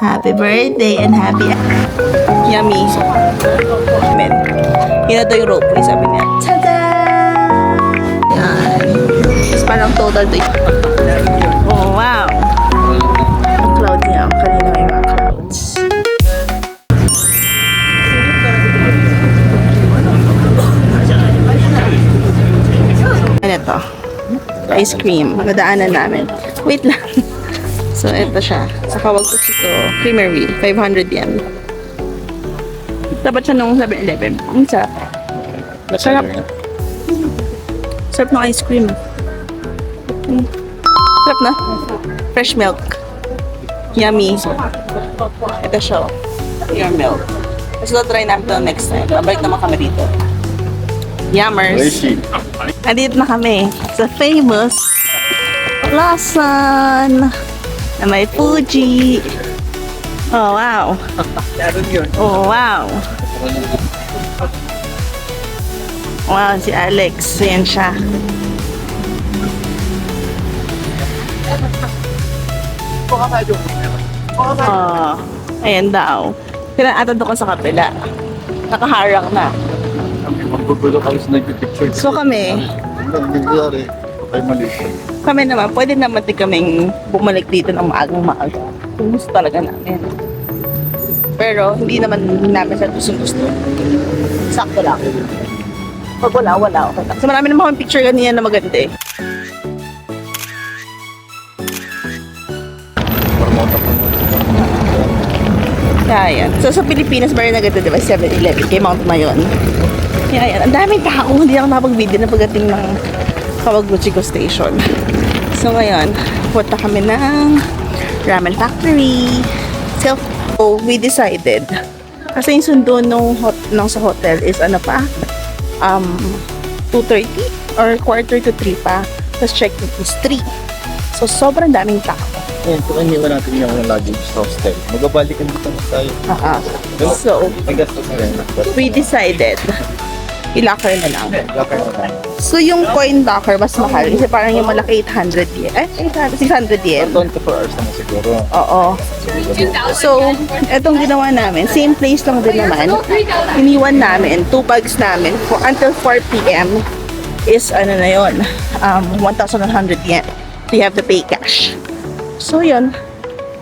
Happy birthday and happy... Yummy. Amen. Yun na daw yung roleplay, sabi niya. Tada! Yan. Tapos parang total to yun. Oh, wow. Ang cloud niya. Kanina may mga clouds. Ano to? Ice cream. Nadaanan namin. Wait lang. So, ito siya. Sa Kawaguchiko Creamery. 500 yen. Dapat siya nung 7-Eleven. Ang sarap. Sarap. Sarap ng ice cream. Sarap na. Fresh milk. Yummy. Ito siya. Your milk. So, try namin ito next time. Babalik naman kami dito. Yummers. Andito na kami sa famous Lawson na may Fuji. Oh, wow. Oh, wow. Wow, si Alex. Ayan siya. Oh, ayan daw. Pinatad ako sa kapila. Nakaharang na. Magbubulo kayo sa nagpipicture. So kami, Nangyayari. Ay mali. kami naman, pwede naman din kaming bumalik dito ng maagang-maaga. Kung gusto talaga namin. Pero, hindi naman namin sa gusto. Sakto lang. Pag wala, okay lang. So, marami naman kami picture kanina na maganda eh. Kaya yan. So, sa Pilipinas, meron na ganda, diba? 7-Eleven, kay Mount Mayon. Kaya yan. Ang daming tao. Hindi ako nakapag-video na pagdating ng Kawaguchiko Station. So, ngayon, punta kami ng Ramen Factory. So, we decided. Kasi yung sundo nung sa hotel is ano pa? 2:30 or quarter to 3 pa. Tapos check-in is 3. So, sobrang daming tao. Ayan, kung iniwan natin yung luggage sa hostel, magabalikan dito na tayo. So, May gastos na rin. we decided i-locker na lang. Locker na tayo. So, yung coin locker mas mahal. Kasi parang yung malaki 800 yen. 600 yen. 24 hours naman siguro. Oo. So, etong ginawa namin, same place lang din naman. Iniwan namin, 2 bags namin for until 4 p.m. is ano na yun, 1,100 yen. So, you have to pay cash. So, yun.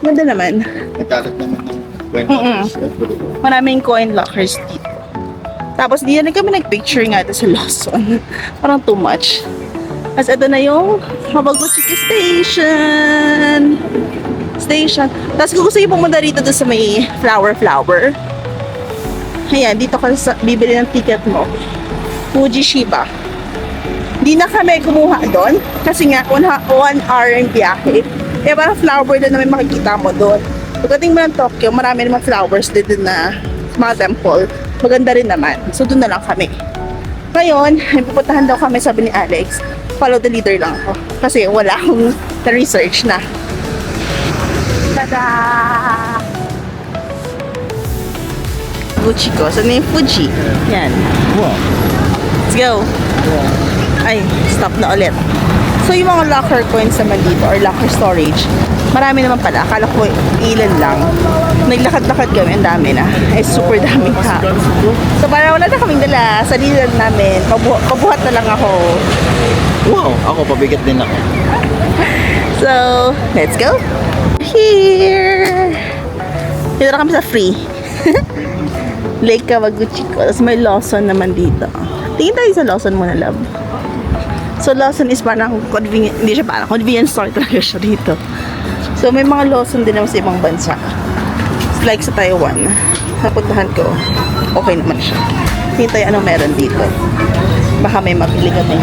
Ganda naman. Nagkalat naman ng 20 hours. Maraming coin lockers dito. Tapos, di na kami nag-picture nga ito sa Lawson. Parang too much. Tapos, ito na yung Kawaguchiko Station. Tapos, kung gusto yung pumunta rito doon sa may flower. Ayan, dito ka bibili ng ticket mo. Fuji Shiba. Di na kami kumuha doon. Kasi nga, 1 hour yung biyahe. Kaya parang flower doon na may makikita mo doon. Pagdating mo ng Tokyo, marami naman flowers din na mga temple. Maganda rin naman. So, doon na lang kami. Ngayon, pupuntahan daw kami, sabi ni Alex. Follow the leader lang ako. Kasi wala akong na-research na. Tada! Gucci ko. So, yung Fuji. Yan. Wow. Let's go. Ay, stop na ulit. So, yung mga locker coins naman dito or locker storage, marami naman pala. Akala ko ilan lang. Naglakad-lakad kami, ang dami na. Ay, super daming tao. So, parang wala na kaming dala. Sa lilan namin, pabuhat na lang ako. Wow, ako pabigat din ako. So, let's go. Here! Dito na kami sa free. Lake Kawaguchiko. Tapos may Lawson naman dito. Tingin tayo sa Lawson muna, love. So, Lawson is parang convenient, hindi siya parang convenience store talaga siya dito. So, may mga Lawson din naman sa ibang bansa. It's like sa Taiwan. Napuntahan ko, okay naman siya. Tingin tayo anong meron dito. Baka may mapili kami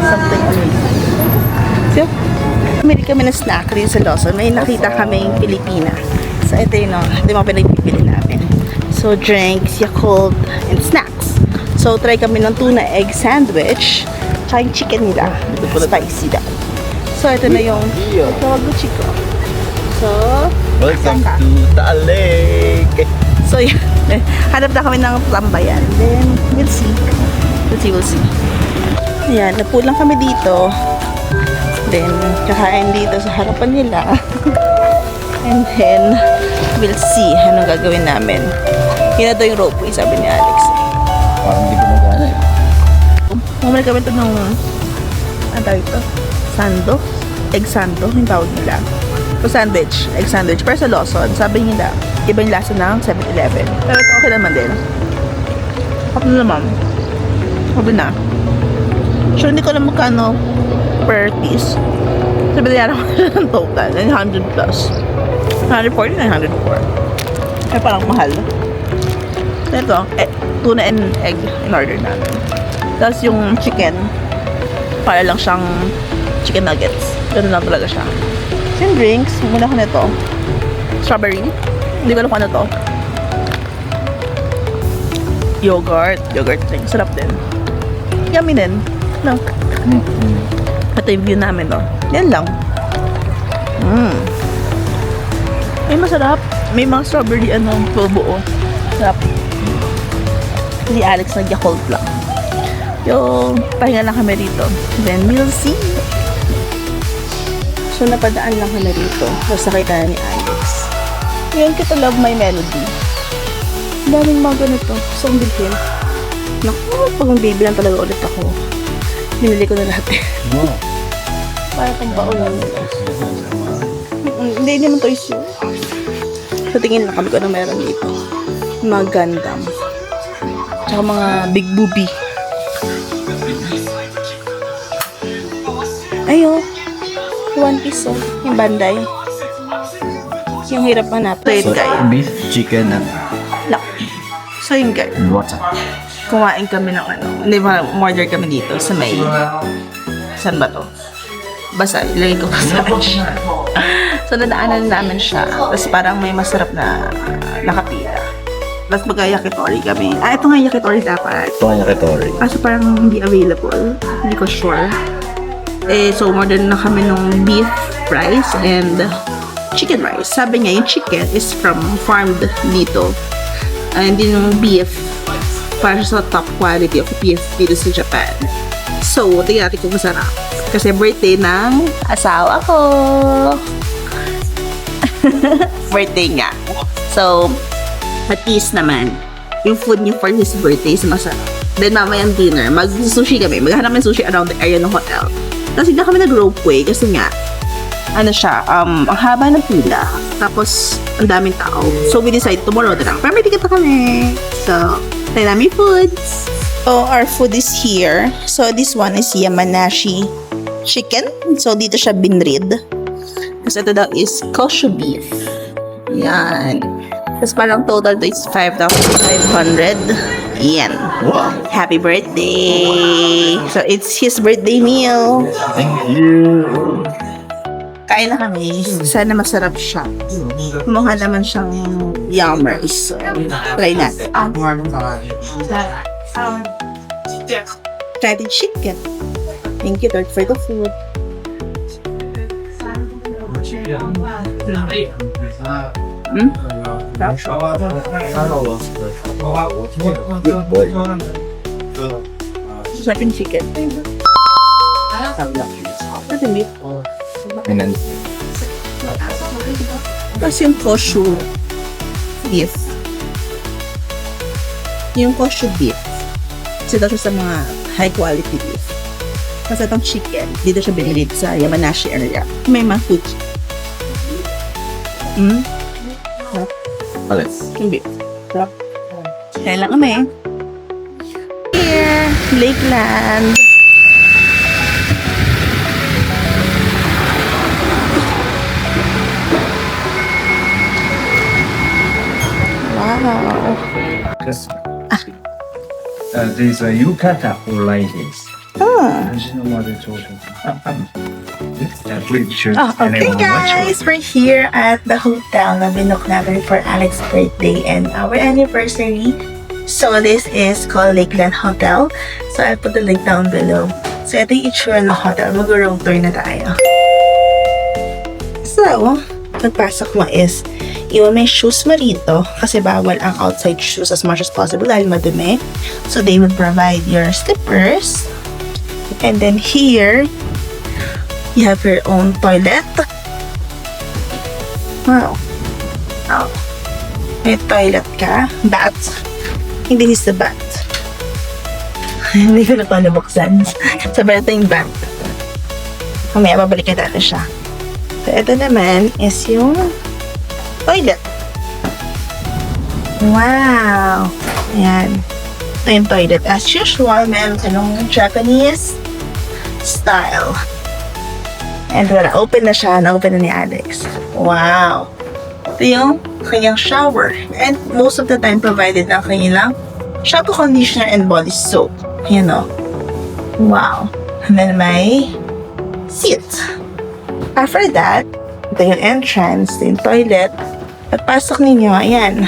something amazing. So, pumili kami ng snack rin sa Lawson. May nakita kaming Pilipina. So, ito yun, ito yung mga pinagpipili namin. So, drinks, Yakult, and snacks. So, try kami ng tuna egg sandwich. Tsaka yung chicken nila. Spicy daw. So, ito na yung Kawaguchiko. So, Welcome to Taal Lake. So, yan. Hanap na kami ng tambayan. Then, we'll see. We'll see. Ayan, napulang kami dito. Then, kakain dito sa harapan nila. And then, We'll see anong gagawin namin. Yun na daw yung ropeway, sabi ni Alex. Parang hindi gumagana eh. Bumalik kami ito ng, ano tawag ito? Sando? Egg sando, yung tawag nila. O sandwich, egg sandwich. Pero sa Lawson, sabi nila, iba yung lasa ng 7-Eleven. Pero ito okay naman din. Okay naman. Sabi na. Sure, hindi ko alam magkano per piece. Sabi nila naman siya ng total, 900 plus. 140, 904. Ay, parang mahal. Ito, tuna and egg in order namin. Tapos yung chicken, para lang siyang chicken nuggets. Ganun lang talaga siya. Yung drinks, muna ko nito. Strawberry. Hindi ko alam kung ano to. Yogurt drink. Sarap din. Yummy din. No? Ito yung view namin, no? Yan lang. Ay, masarap. May mga strawberry, buo. Sarap. Si Alex nag-Yakult lang. Yung pahinga lang kami rito. Then we'll see. So, napadaan lang kami rito. Tapos nakita na ni Alex. Yun, kita love my melody. Daming mga ganito. So, ang bilhin. Naku, pag ang baby lang talaga ulit ako. Binili ko na lahat eh. Wow. Para kang baon lang. Hindi naman toys yun. So, tingin lang kami kung ano meron dito. Mga Gundam. Tsaka mga big boobie. Ayo. One piece yung Bandai. Yung hirap manap. So, yun guys. Beef, chicken, and No. So, yun guys. water. Kumain kami ng hindi ba, order kami dito sa may, saan ba to? Basta, ilagay ko pa sa So, nadaanan namin siya. Tapos parang may masarap na nakapila. Tapos mag-yakitori kami. Ito nga yakitori dapat. Ito ang yakitori. Kaso parang hindi available. Hindi ko sure. So, order na kami ng beef rice and chicken rice. Sabi niya, yung chicken is from farmed dito. And yung beef, para sa top quality of beef dito sa Japan. So, tingnan natin kung masarap. Kasi birthday ng asawa ko. Birthday nga. So, at least naman, yung food niya for his birthday is masarap. Then, mamayang dinner, mag-sushi kami. Maghanap ng sushi around the area ng hotel. Tapos, hindi kami nag-ropeway kasi nga, ano siya, ang haba ng pila. Tapos, ang daming tao. So, we decided tomorrow na lang. Pero may ticket na kami. So, tayo namin foods. So, our food is here. So, this one is Yamanashi chicken. So, dito siya binrid. Tapos, ito daw is kosho beef. Yan. Tapos, parang total to is 5,500 yen. Wow. Happy birthday! So, it's his birthday meal. Thank you. Kain na kami. Sana masarap siya. Mukha naman siyang yummers. So, try natin. Try the chicken. Thank you, Lord, for the food. Good boy. Sarap yung chicken. Sarap yung beef. And Tapos yung kosho beef. Yung kosho beef. Kasi daw siya sa mga high quality beef. Kasi itong chicken, dito siya binili sa Yamanashi area. May mga food. Alis. Yung beef. Sarap. Kaya lang kami. Here, Lakeland. Wow. There's a yukata for ladies. Ah. Okay guys, we're here at the hotel na binook namin for Alex's birthday and our anniversary. So this is called Lakeland Hotel. So I'll put the link down below. So ito yung itsura ng hotel. Mag-room tour na tayo. So, pagpasok mo is iwan may shoes mo rito kasi bawal ang outside shoes as much as possible dahil madumi. So they will provide your slippers. And then here, you have your own toilet. Wow. Oh. May toilet ka. Bath. Hindi is the bath. Hindi ko na ito nabuksan. Sabi natin yung bath. Mamaya, babalik natin siya. So, ito naman is yung toilet. Wow! Ayan. Ito yung toilet. As usual, meron silang Japanese style. And wala, open na siya. Na-open na ni Alex. Wow! Ito yung kanyang shower. And most of the time, provided ang kanilang shampoo, conditioner, and body soap. Ayan o. Wow! And then may seat. After that, ito yung entrance, ito yung toilet. Pagpasok ninyo, ayan.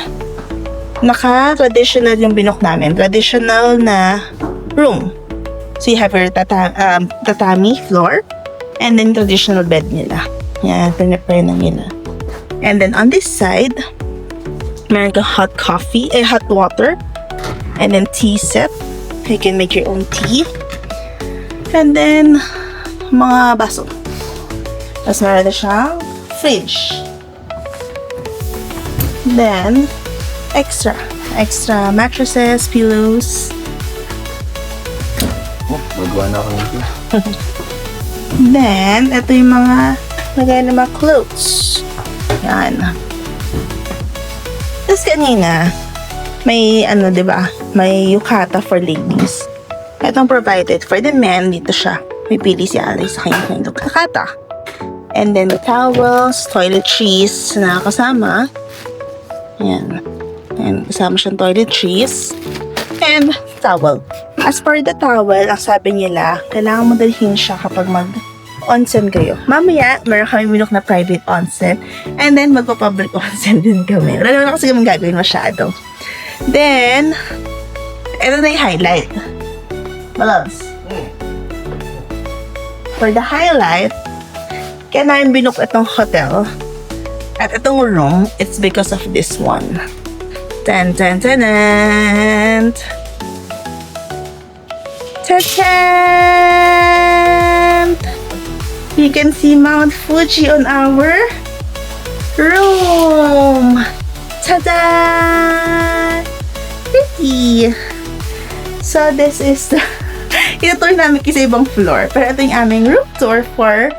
Naka-traditional yung binok namin. Traditional na room. So, you have your tatami floor. And then, traditional bed nila. Yan, prepare na nila. And then, on this side, meron ka hot coffee, hot water. And then, tea set. You can make your own tea. And then, mga baso. Tapos, meron na siyang fridge. Then, extra mattresses, pillows. Oh, magawa na ako nito. Then, ito yung mga lagay ng mga clothes. Yan. Tapos kanina, may diba? May yukata for ladies. Itong provided for the men, dito siya. May pili si Alex sa kanyang yukata. And then the towels, toiletries na kasama. Yan. And kasama siyang toiletries. And towel. As for the towel, ang sabi nila, kailangan mo dalhin siya kapag mag-onsen kayo. Mamaya, meron kami minok na private onsen. And then, magpa-public onsen din kami. Wala naman kasi kami gagawin masyado. Then, ito na yung highlight. Malabs. For the highlight, kaya namin binok itong hotel. At itong room, it's because of this one. Tan tan tan tan. Ta-tan! You can see Mount Fuji on our room. Ta-da! Pretty. So this is the ito-tour namin kasi ibang floor. Pero ito yung aming room tour for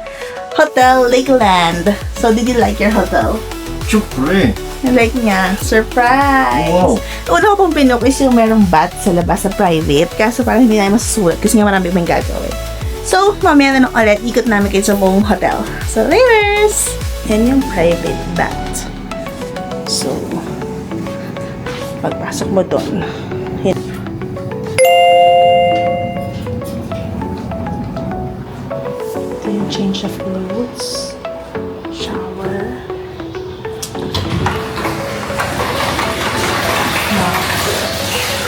Hotel Lakeland. So did you like your hotel? Siyempre. Like niya, surprise! Wow. Una ko pong pinok is yung merong bath sa labas sa private. Kaso parang hindi namin masusulat kasi nga marami pang gagawin. So, mamaya na lang ulit, ikot namin kayo sa buong hotel. So, laters! Yan yung private bath. So, pagpasok mo doon, hit. Ito yung change of clothes. Shower.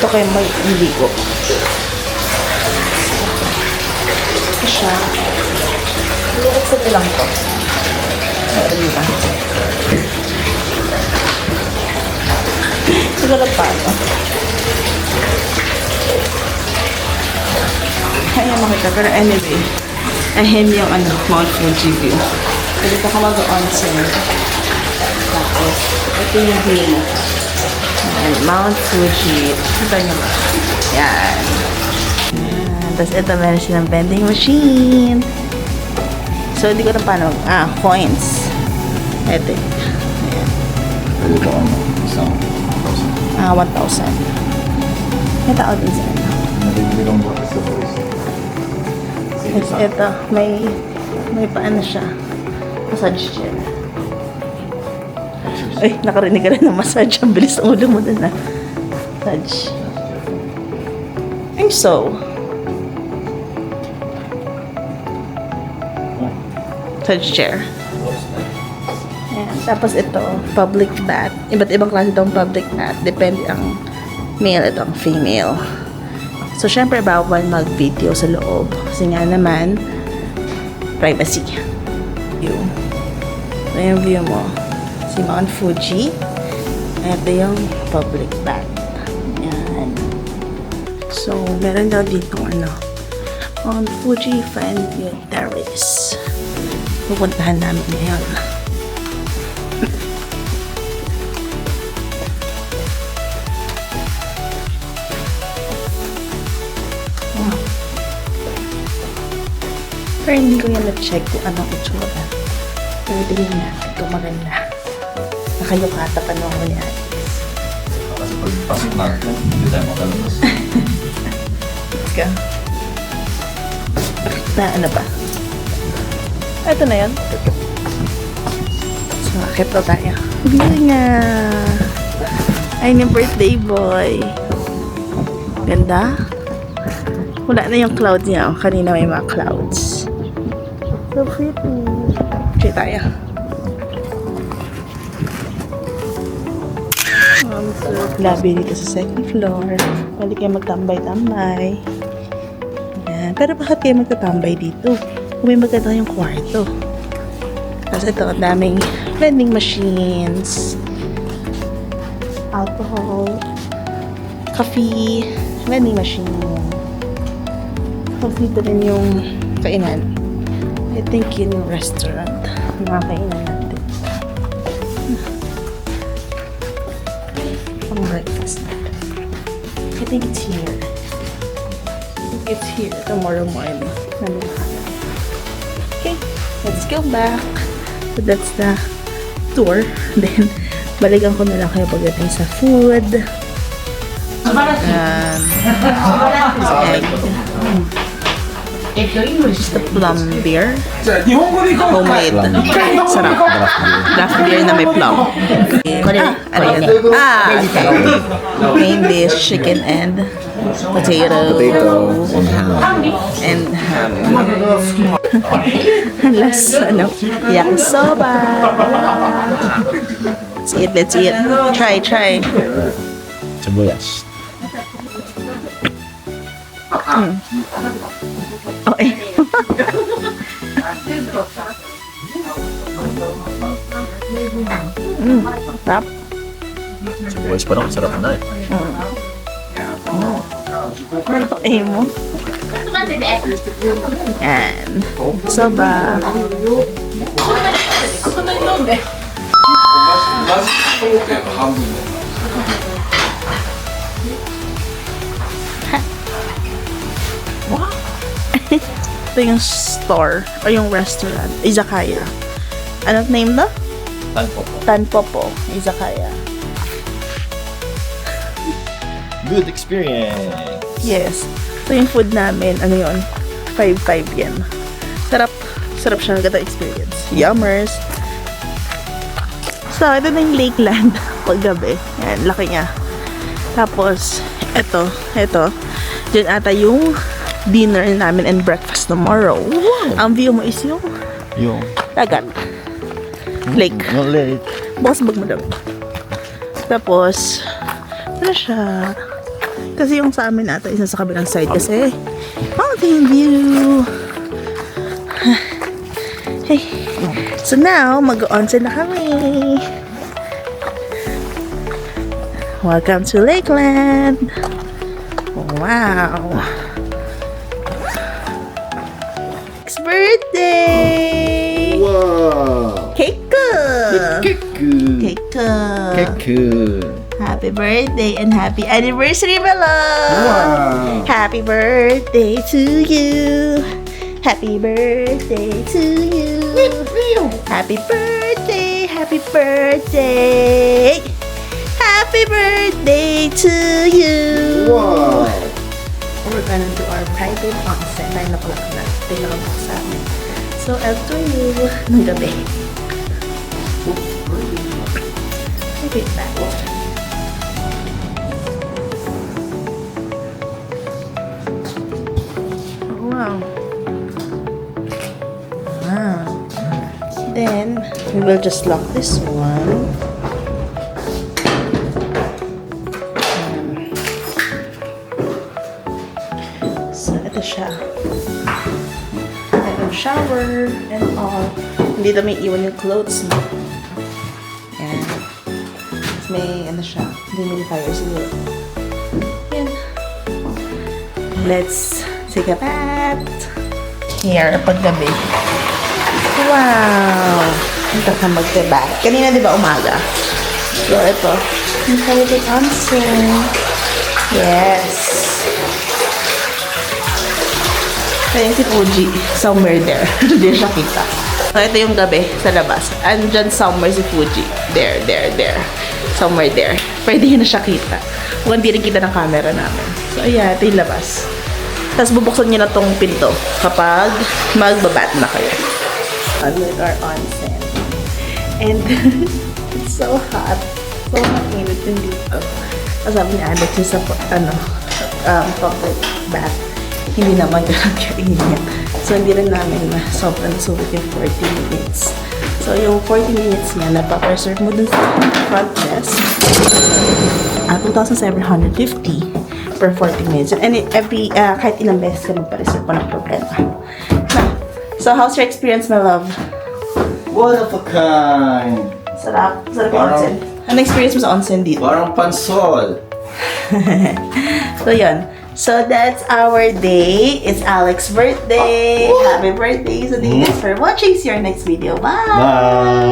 Ito kayo may ligo. Ito siya. Lukot sa lang to. Meron ba? Siguro pa ito. Kaya makita. Pero anyway, ahem yung Mount Fuji view. So, dito ka mag-onsen. Tapos, ito yung view. And Mount Fuji. Kita nyo ba? Yan. Tapos ito meron silang vending machine. So, hindi ko na paano. Coins. Ito. Ayan. Pwede ba isang 1,000. May tao din sa ano. nabibili kong bukas sa boys. Ito. May paano siya. Massage chair. Ay, nakarinig ka rin ng massage. Ang bilis ng ulo mo dun, Massage. And so, massage chair. Ayan. Tapos ito, public bath. Iba't ibang klase itong public bath. Depende ang male, itong female. So, syempre, bawal mag-video sa loob. Kasi nga naman, privacy. View. Ito yung view mo. Si Mount Fuji. Ito yung public bath. Yan. So, meron daw dito Mount Fuji Fan View Terrace. Pupuntahan namin ngayon. Pero hindi ko yan na-check kung anong itsura. Pero tingnan natin kung maganda. Nakayukata pa naman ako ni Atis. Kasi pagpasok natin, hindi tayo makalabas. Let's go. Na ano ba? Ito na yun. So, akit na tayo. Hindi nga. Ay, yung birthday boy. Ganda. Wala na yung clouds niya. Oh, kanina may mga clouds. So pretty. Check tayo. Labi dito sa second floor. Pwede kayo magtambay-tambay. Yan. Pero bakit kayo magtatambay dito? Kung may maganda yung kwarto. Tapos ito, ang daming vending machines. Alcohol. Coffee. Vending machine. Tapos dito din yung kainan. I think yun yung restaurant. Mga kainan natin. Pang breakfast natin. I think it's here. It's here tomorrow morning. Okay, let's go back. So that's the tour. Then, balikan ko na lang kayo pagdating sa food. Just the plum beer. Homemade. Sarap. Draft beer na may plum. Ano yan? Main dish, chicken and potato. And ham. Last, yakisoba. Let's eat. Try. Sibuyas. Okay. Tap. Sibuyas pa rin, sarap na eh. Ano to mo? Yan. Soba. Wow. Ito yung store o yung restaurant. Izakaya. Anong name na? Tanpopo. Tanpopo. Izakaya. Good experience. Yes. So yung food namin, ano yun? 5-5 yan. Sarap. Sarap siya. Ganda experience. Yummers. So, ito na yung Lakeland. Paggabi. Yan, laki niya. Tapos, ito. Diyan ata yung dinner namin and breakfast tomorrow. Wow. Ang view mo is yung dagat. Lake. No lake. Bukas bag mo daw. Tapos, ano siya? Kasi yung sa amin ata isa sa kabilang side kasi mountain view. Hey. So now, mag-onsen na kami. Welcome to Lakeland. Wow. It's birthday. Wow. Cake. Happy birthday and happy anniversary, my love. Wow. Happy birthday to you. Happy birthday to you. Happy birthday, happy birthday. Happy birthday to you. Wow. We're gonna do our private onsen. 9 o'clock na. Tinawag sa amin. So, after you, ng gabi. Wait back. Wow. Then, we will just lock this one. So, ito siya. Ito shower and all. Hindi na may iwan yung clothes mo. Yan. May ano siya. Humidifier siguro. Yan. Let's take a bath. Here, paggabi. Wow! Ito ka magdiba. Kanina di ba umaga? So, ito. Yung private onsen. Yes. Kaya si Fuji, somewhere there. Hindi siya kita. So, ito yung gabi sa labas. Andyan somewhere si Fuji. There. Somewhere there. Pwede na siya kita. Kung hindi rin kita ng camera namin. So, ayan. Ito yung labas. Tapos bubuksan niyo na tong pinto kapag magbabat na kayo. And with our onsen. And it's so hot. So, mainit din dito. Tapos sabi ni Alex yung sa, public bath. Hindi naman ganun kainit. So, hindi rin namin na sobrang sulit yung 40 minutes. So, yung 40 minutes niya, napapreserve mo dun sa front desk. 2,750 per 40 minutes. And every, kahit ilang beses ka magpa-reserve po ng problema. So, how's your experience, my love? One of a kind. Sarap. Sarap yung Parang- onsen. Ano experience mo sa onsen dito? Parang pansol. So, yun. So, that's our day. It's Alex's birthday. Happy birthday. So, thank you guys for watching. See you in our next video. Bye! Bye!